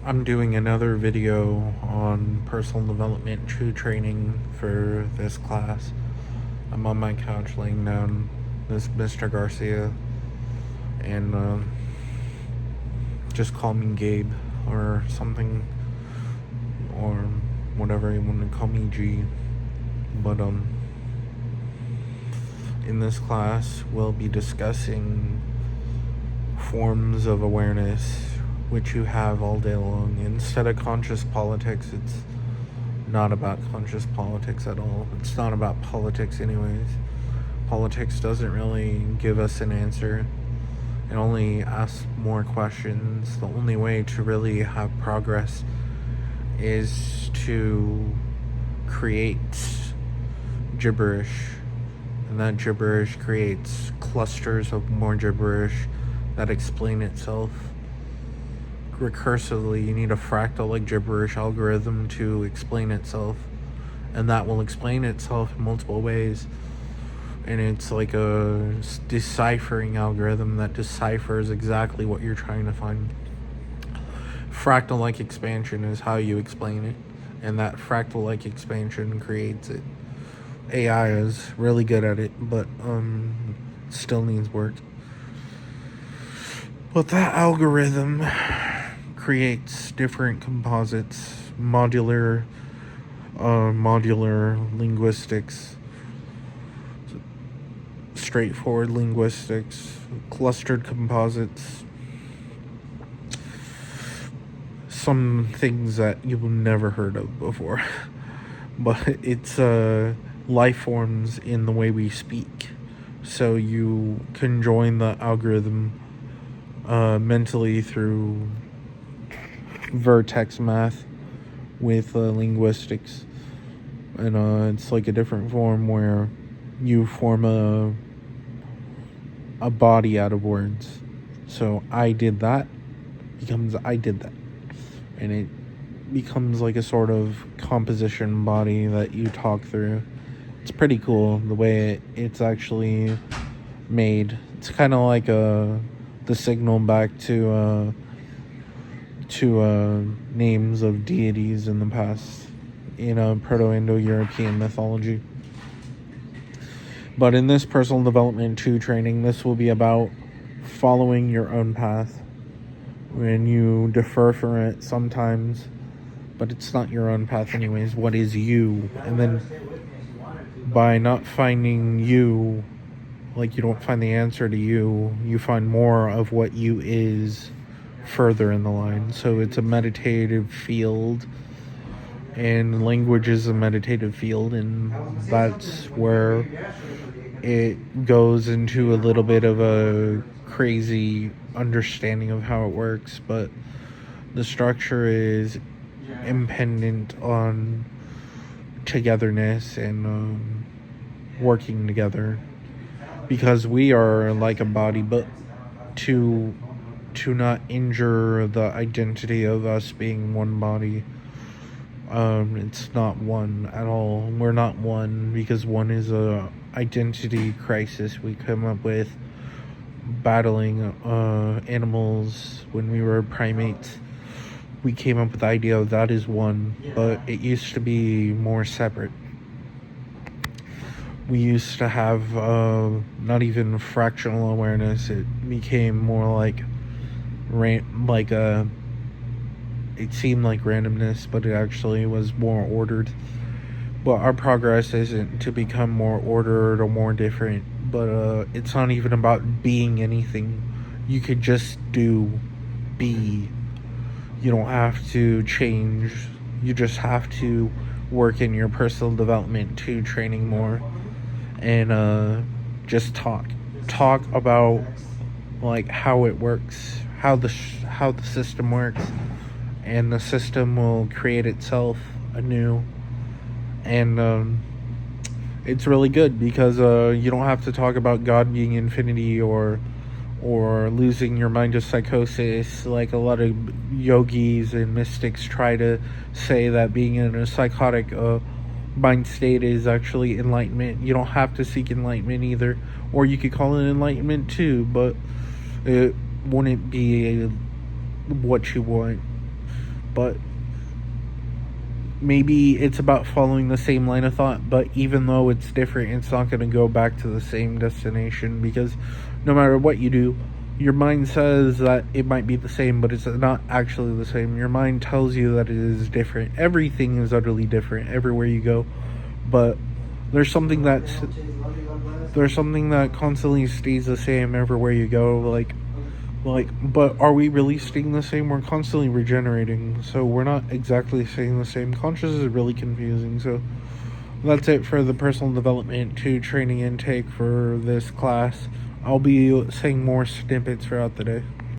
I'm doing another video on personal development 2 training for this class. I'm on my couch laying down this Mr. Garcia, and just call me Gabe or something, or whatever you want to call me, G. But in this class we'll be discussing forms of awareness which you have all day long. Instead of conscious politics, it's not about conscious politics at all. It's not about politics anyways. Politics doesn't really give us an answer. It only asks more questions. The only way to really have progress is to create gibberish, and that gibberish creates clusters of more gibberish that explain itself recursively. You need a fractal like gibberish algorithm to explain itself, and that will explain itself in multiple ways. And it's like a deciphering algorithm that deciphers exactly what you're trying to find. Fractal like expansion is how you explain it, and that fractal like expansion creates it. AI is really good at it, but still needs work. But that algorithm creates different composites, modular linguistics, straightforward linguistics, clustered composites, some things that you've never heard of before. But it's life forms in the way we speak. So you can join the algorithm mentally through vertex math with linguistics, and it's like a different form where you form a body out of words. So I did that becomes I did that, and it becomes like a sort of composition body that you talk through. It's pretty cool the way it's actually made. It's kind of like the signal back to names of deities in the past in Proto-Indo-European mythology. But in this personal development 2 training, this will be about following your own path. When you defer from it sometimes, but it's not your own path anyways. What is you? And then by not finding you, like you don't find the answer to you, you find more of what you is further in the line. So it's a meditative field, and language is a meditative field, and that's where it goes into a little bit of a crazy understanding of how it works, but the structure is impendent on togetherness and working together, because we are like a body, but to not injure the identity of us being one body. It's not one at all. We're not one, because one is a identity crisis we come up with battling animals when we were primates. We came up with the idea of that is one, but it used to be more separate. We used to have not even fractional awareness. It became more like it seemed like randomness, but it actually was more ordered. But our progress isn't to become more ordered or more different, but it's not even about being anything. You could just be. You don't have to change. You just have to work in your personal development 2 training more, and just talk about like how it works, how the system works, and the system will create itself anew. And it's really good because you don't have to talk about God being infinity or losing your mind to psychosis, like a lot of yogis and mystics try to say that being in a psychotic mind state is actually enlightenment. You don't have to seek enlightenment either, or you could call it enlightenment too, but it wouldn't be what you want. but maybe it's about following the same line of thought, but even though it's different, it's not going to go back to the same destination, because no matter what you do, your mind says that it might be the same, but it's not actually the same. Your mind tells you that it is different. Everything is utterly different everywhere you go, but there's something that constantly stays the same everywhere you go. But are we really staying the same? We're constantly regenerating, so we're not exactly staying the same. Conscious is really confusing. So that's it for the personal development to training intake for this class. I'll be saying more snippets throughout the day.